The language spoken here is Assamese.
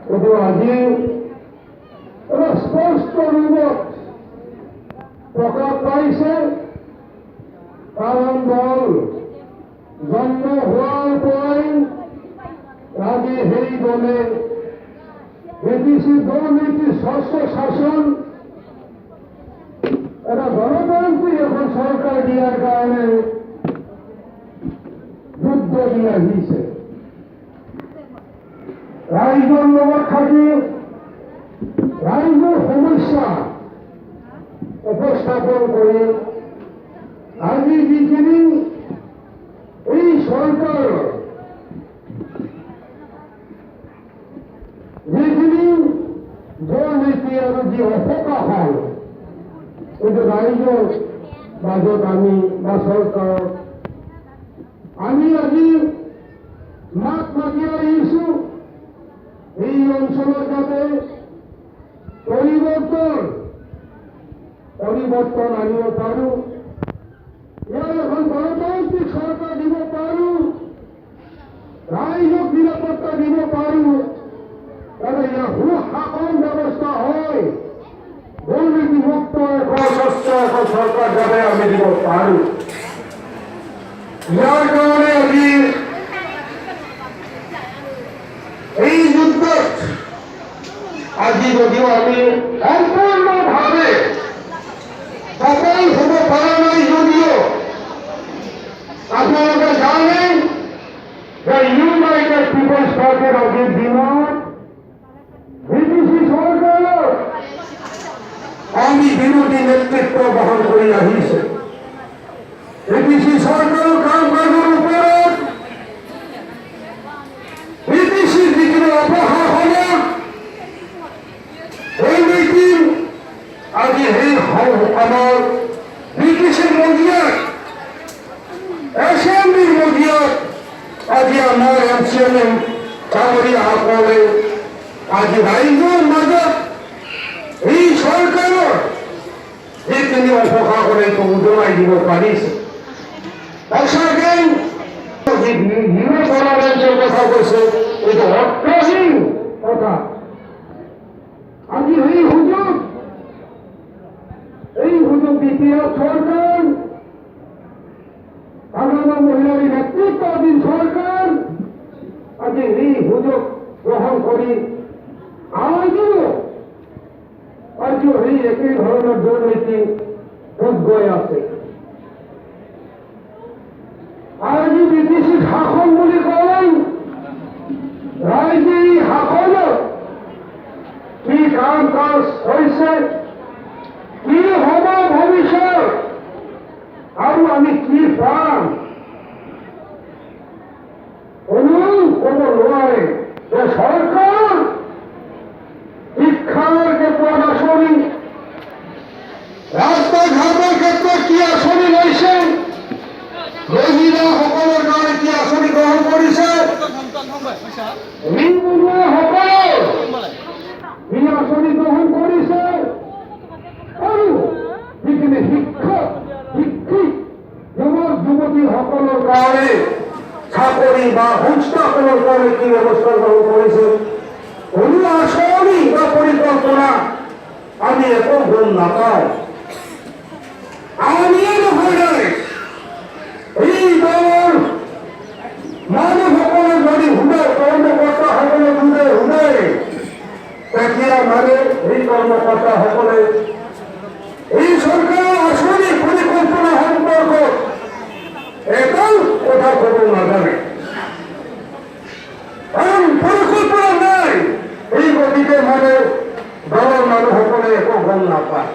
কিন্তু আজি এটা স্পষ্ট ৰূপত প্ৰকাশ পাইছে। কাৰণ দল জন্ম হোৱাৰ পৰাই আজি সেই দলে বিদেশী দুৰ্নীতি স্বচ্ছ শাসন এটা গণতান্ত্ৰিক এখন সৰকাৰ দিয়াৰ কাৰণে যুদ্ধ দিয়ে আহিছে। ৰাইজৰ লগত থাকি ৰাইজৰ সমস্যা উপস্থাপন কৰি আজি যিখিনি এই সৰকাৰ যিখিনি দুৰ্নীতি আৰু যি অপকাশ হল এইটো ৰাইজৰ মাজত আমি বা চৰকাৰক আমি আজি মাত মাতি আহিছো। এই অঞ্চলত যাতে পৰিৱৰ্তন আনিব পাৰো, ইয়াৰ এখন গণতান্ত্ৰিক চৰকাৰ দিব পাৰো, ৰাইজক নিৰাপত্তা দিব পাৰো, ইয়াৰ সুশাসন ব্যৱস্থা হয়, দুৰ্নীতিমুক্ত এখন স্বচ্ছ এখন সৰকাৰ যাতে আমি দিব পাৰো। ইয়াৰ কাৰণে আজি এই যুদ্ধত আজি যদিও আমি সম্পূৰ্ণভাৱে সফল হ'ব পৰা নাই, যদিও আপোনালোকে জানে যে ইউনাইটেড পিপলছ পাৰ্টিৰ আজিৰ দিনত বিদেশী সৰকাৰ আমি বিৰোধী নেতৃত্ব বহন কৰে আহিছে। বিদেশী সৰকাৰেৰ কাম কাজেৰ উপৰত বিদেশী যিখিনি অপশাসনা এই নীতি আজি সেই আমাৰ ব্ৰিটিছেৰ মজিয়াত এসেম্বলিৰ মজিয়াত আজি আমাৰ এমচিএম চাকৰিয়াসকলে আজি ৰাইজৰ মাজত এই সৰকাৰেৰ যিখিনি অপশাসন এইটো উদলাই দিব পাৰিছে। সঁচাকৈ নিউ গণতন্ত্ৰৰ কথা কৈছে, এইটো অৰ্থহীন কথা। আজি এই সুযোগ দ্বিতীয় সৰকাৰ আগামী মহিলাৰ নেতৃত্বাধীন সৰকাৰ আজি এই সুযোগ গ্ৰহণ কৰি আজিও এই একই ধরনের দুর্নীতি গৈ আছে। আজি বিদেশী শাসন বুলি কলেই রাইজে এই শাসনত কি কাম কাজ হৈছে, কি হব ভবিষ্যৎ আৰু আমি কি পাম, কোনো ক'ব নোৱাৰে যে সৰকাৰ শিক্ষাৰ ক্ষেত্ৰত আঁচনি, ৰাস্তা ঘাটেৰ ক্ষেত্ৰত কি আঁচনি লৈছে, মহিলাসকলৰ কাৰণে কি আঁচনি গ্ৰহণ কৰিছে, নিবনুৱাসকলৰ কি আঁচনি গ্ৰহণ কৰিছে, আৰু যিখিনি শিক্ষিত যুৱক যুৱতীসকলৰ কাৰণে চাকৰি বা সংস্থাপনৰ কাৰণে কি ব্যৱস্থা গ্ৰহণ কৰিছে, কোনো আঁচনি বা পৰিকল্পনা আমি একো গম নাপাওঁ। আমিয়ে নহয় নাই এই দলৰ মানুহসকলে যদি শুনে, কৰ্মকৰ্তাসকলে যদি শুনে, তেতিয়া মানে এই কৰ্মকৰ্তাসকলে এই চৰকাৰৰ আঁচনি পৰিকল্পনা সম্পৰ্কত এটাও কথা ক'ব নাজানে। কাৰণ পৰিকল্পনা নাই, এই গতিকে মানে দলৰ মানুহসকলে একো গম নাপায়।